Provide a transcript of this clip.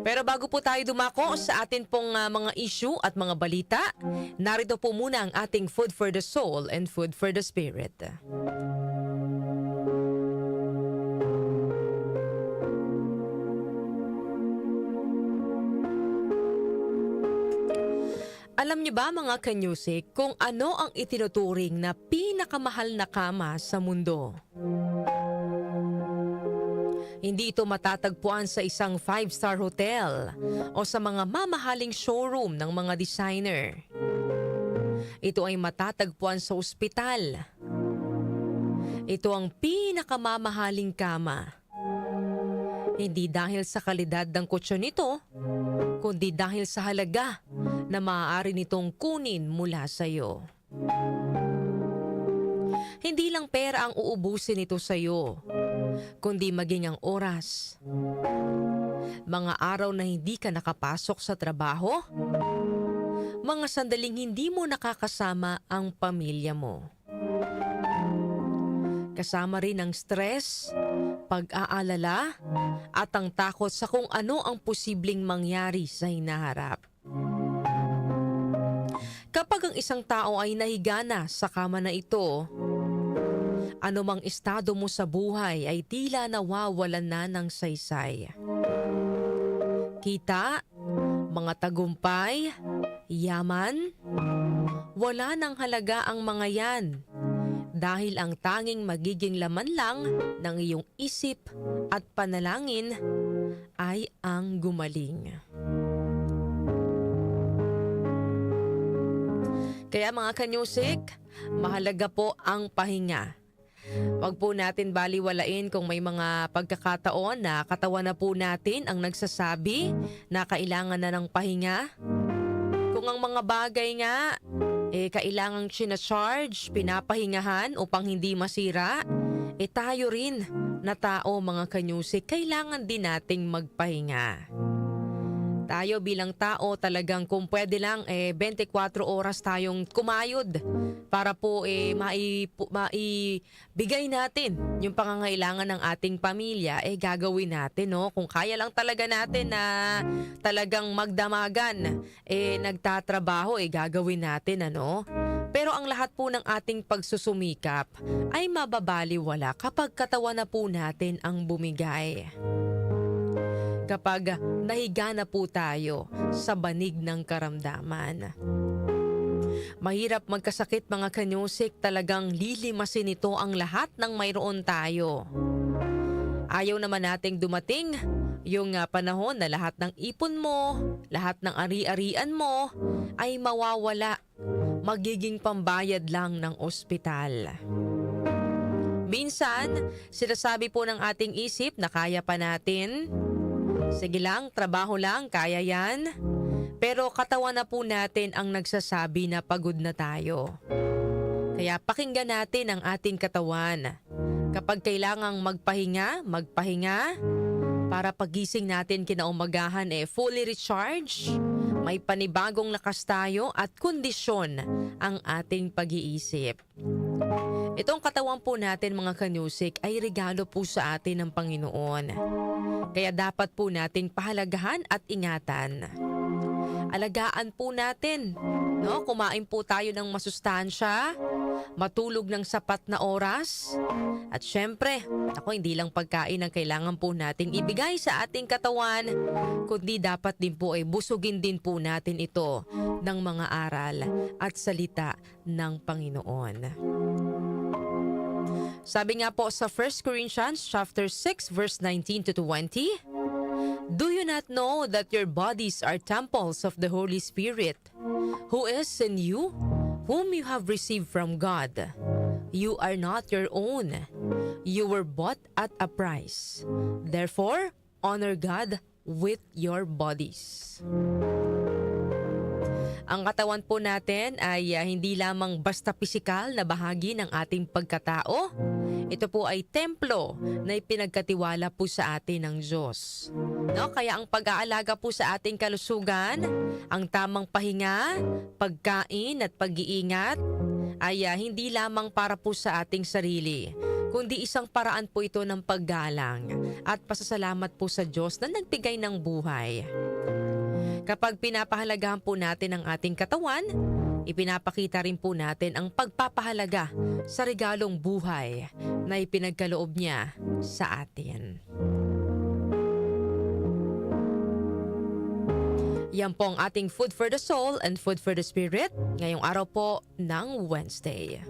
Pero bago po tayo dumako sa atin pong mga issue at mga balita, narito po muna ang ating food for the soul and food for the spirit. Alam niyo ba mga kanyusik kung ano ang itinuturing na pinakamahal na kama sa mundo? Hindi ito matatagpuan sa isang 5-star hotel o sa mga mamahaling showroom ng mga designer. Ito ay matatagpuan sa ospital. Ito ang pinakamamahaling kama. Hindi dahil sa kalidad ng kutsyon nito, kundi dahil sa halaga na maaari nitong kunin mula sa iyo. Hindi lang pera ang uubusin nito sa iyo, kundi maging ang oras. Mga araw na hindi ka nakapasok sa trabaho, mga sandaling hindi mo nakakasama ang pamilya mo. Kasama rin ang stress, pag-aalala, at ang takot sa kung ano ang posibleng mangyari sa hinaharap. Kapag ang isang tao ay nahiga na sa kama na ito, anumang estado mo sa buhay ay tila nawawalan na ng saysay. Kita, mga tagumpay, yaman, wala nang halaga ang mga yan dahil ang tanging magiging laman lang ng iyong isip at panalangin ay ang gumaling. Kaya mga kanyusik, mahalaga po ang pahinga. Huwag po natin baliwalain kung may mga pagkakataon na katawan na po natin ang nagsasabi na kailangan na ng pahinga. Kung ang mga bagay nga, kailangang sinacharge, pinapahingahan upang hindi masira, tayo rin na tao mga kanyusik, kailangan din nating magpahinga. Tayo bilang tao talagang kung pwede lang 24 oras tayong kumayod para po maibigay natin yung pangangailangan ng ating pamilya, gagawin natin, no? Kung kaya lang talaga natin na talagang magdamagan, nagtatrabaho, gagawin natin, ano? Pero ang lahat po ng ating pagsusumikap ay mababaliwala kapag katawan na po natin ang bumigay. Kapag nahiga na po tayo sa banig ng karamdaman. Mahirap magkasakit mga kanyusik, talagang lilimasin ito ang lahat ng mayroon tayo. Ayaw naman nating dumating yung panahon na lahat ng ipon mo, lahat ng ari-arian mo ay mawawala, magiging pambayad lang ng ospital. Minsan, sinasabi po ng ating isip na kaya pa natin. Sige lang, trabaho lang, kaya yan. Pero katawan na po natin ang nagsasabi na pagod na tayo. Kaya pakinggan natin ang ating katawan. Kapag kailangang magpahinga, magpahinga. Para pagising natin kinaumagahan fully recharge. May panibagong lakas tayo at kondisyon ang ating pag-iisip. Itong katawan po natin mga kanyusik ay regalo po sa atin ng Panginoon. Kaya dapat po nating pahalagahan at ingatan. Alagaan po natin, no? Kumain po tayo ng masustansya, matulog ng sapat na oras. At syempre, hindi lang pagkain ang kailangan po nating ibigay sa ating katawan, kundi dapat din po busugin din po natin ito ng mga aral at salita ng Panginoon. Sabi nga po sa 1 Corinthians chapter 6 verse 19 to 20, "Do you not know that your bodies are temples of the Holy Spirit, who is in you, whom you have received from God? You are not your own. You were bought at a price. Therefore, honor God with your bodies." Ang katawan po natin ay hindi lamang basta pisikal na bahagi ng ating pagkatao. Ito po ay templo na ipinagkatiwala po sa atin ng Diyos. No? Kaya ang pag-aalaga po sa ating kalusugan, ang tamang pahinga, pagkain at pag-iingat ay hindi lamang para po sa ating sarili, kundi isang paraan po ito ng paggalang at pasasalamat po sa Diyos na nagbigay ng buhay. Kapag pinapahalagahan po natin ang ating katawan, ipinapakita rin po natin ang pagpapahalaga sa regalong buhay na ipinagkaloob niya sa atin. Yan po ang ating Food for the Soul and Food for the Spirit ngayong araw po ng Wednesday.